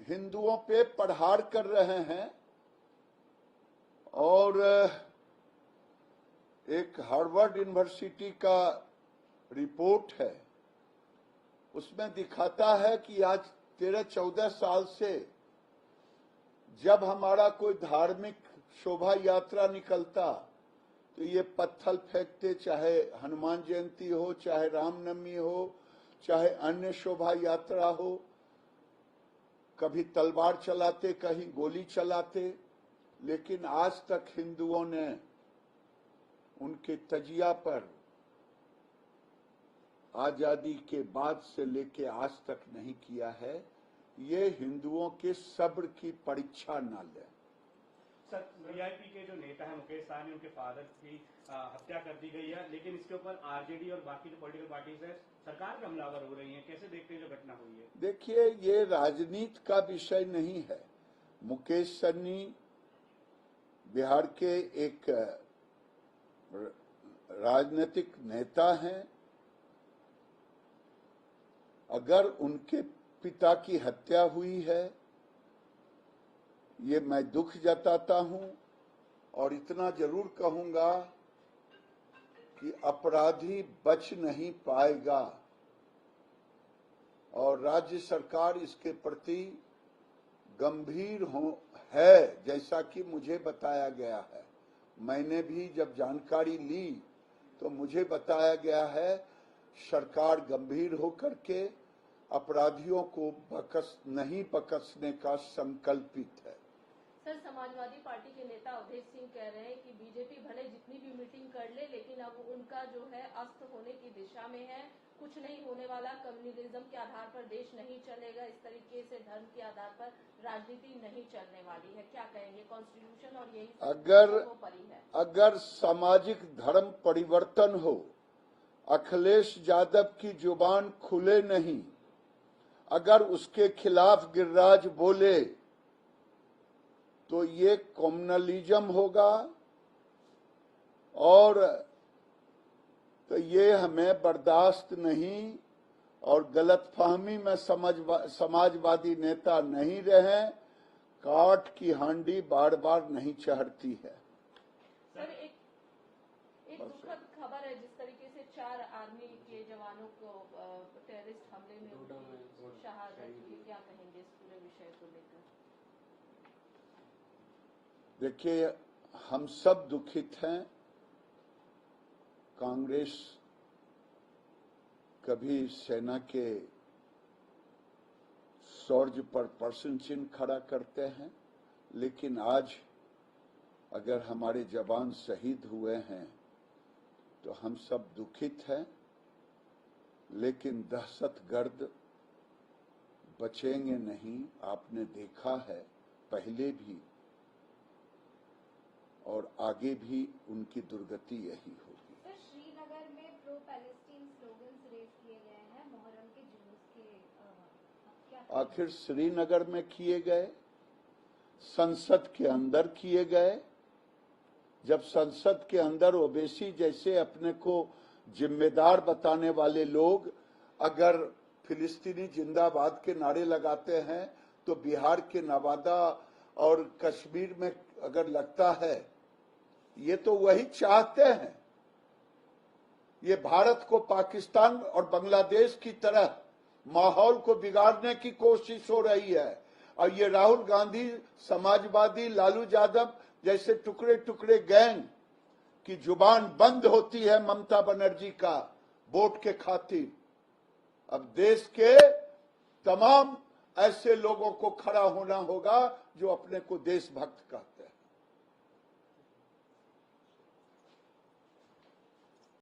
हिंदुओं पे प्रहार कर रहे हैं। और एक हार्वर्ड यूनिवर्सिटी का रिपोर्ट है, उसमें दिखाता है कि आज 13-14 साल से जब हमारा कोई धार्मिक शोभा यात्रा निकलता तो ये पत्थर फेंकते, चाहे हनुमान जयंती हो, चाहे रामनवमी हो, चाहे अन्य शोभा यात्रा हो, कभी तलवार चलाते, कहीं गोली चलाते। लेकिन आज तक हिंदुओं ने उनके तजिया पर आजादी के बाद से लेके आज तक नहीं किया है। ये हिंदुओं के सब्र की परीक्षा न ले। सर, वीआईपी के जो नेता है मुकेश सहनी, उनके फादर की हत्या कर दी गई है, लेकिन इसके ऊपर आरजेडी और बाकी जो पॉलिटिकल पार्टीज है सरकार पे हमलावर हो रही है। कैसे देखते हैं जो घटना हुई है? देखिए, ये राजनीति का विषय नहीं है। मुकेश सहनी बिहार के एक राजनीतिक नेता हैं। अगर उनके पिता की हत्या हुई है, ये मैं दुख जताता हूं, और इतना जरूर कहूंगा कि अपराधी बच नहीं पाएगा और राज्य सरकार इसके प्रति गंभीर है, जैसा कि मुझे बताया गया है। मैंने भी जब जानकारी ली तो मुझे बताया गया है सरकार गंभीर होकर के अपराधियों को नहीं बख्शने का संकल्पित है। सर, समाजवादी पार्टी के नेता अवधेश सिंह कह रहे हैं कि बीजेपी भले जितनी भी मीटिंग कर ले, लेकिन अब उनका जो है अस्त होने की दिशा में है। कुछ नहीं होने वाला, कम्युनिज्म के आधार पर देश नहीं चलेगा, इस तरीके से धर्म के आधार पर राजनीति नहीं चलने वाली है। क्या कहेंगे? कॉन्स्टिट्यूशन और यही अगर सामाजिक धर्म परिवर्तन हो, अखिलेश यादव की जुबान खुले नहीं, अगर उसके खिलाफ गिरिराज बोले तो ये कम्युनलिज्म होगा, और तो ये हमें बर्दाश्त नहीं। और गलतफहमी में समाजवादी नेता नहीं रहे। काठ की हांडी बार बार नहीं चढ़ती है। सर, एक दुखद खबर है, जिस तरीके से 4 आर्मी के जवानों को टेररिस्ट हमले में उनकी शहादत हुई। क्या कहेंगे इस पूरे विषय को लेकर? देखिए, हम सब दुखित हैं। कांग्रेस कभी सेना के शौर्य पर प्रश्न चिन्ह खड़ा करते हैं, लेकिन आज अगर हमारे जवान शहीद हुए हैं तो हम सब दुखित हैं। लेकिन दहशतगर्द बचेंगे नहीं। आपने देखा है पहले भी और आगे भी उनकी दुर्गति यही होगी। सर, श्रीनगर में प्रो पैलेस्टीन स्लोगन्स रेज किए गए हैं मुहर्रम के जुलूस के। आखिर श्रीनगर में किए गए, संसद के अंदर किए गए। जब संसद के अंदर ओवैसी जैसे अपने को जिम्मेदार बताने वाले लोग अगर फिलिस्तीनी जिंदाबाद के नारे लगाते हैं, तो बिहार के नवादा और कश्मीर में अगर लगता है, ये तो वही चाहते हैं। ये भारत को पाकिस्तान और बांग्लादेश की तरह माहौल को बिगाड़ने की कोशिश हो रही है। और ये राहुल गांधी, समाजवादी, लालू यादव जैसे टुकड़े टुकड़े गैंग की जुबान बंद होती है ममता बनर्जी का वोट के खातिर। अब देश के तमाम ऐसे लोगों को खड़ा होना होगा जो अपने को देशभक्त कहते हैं।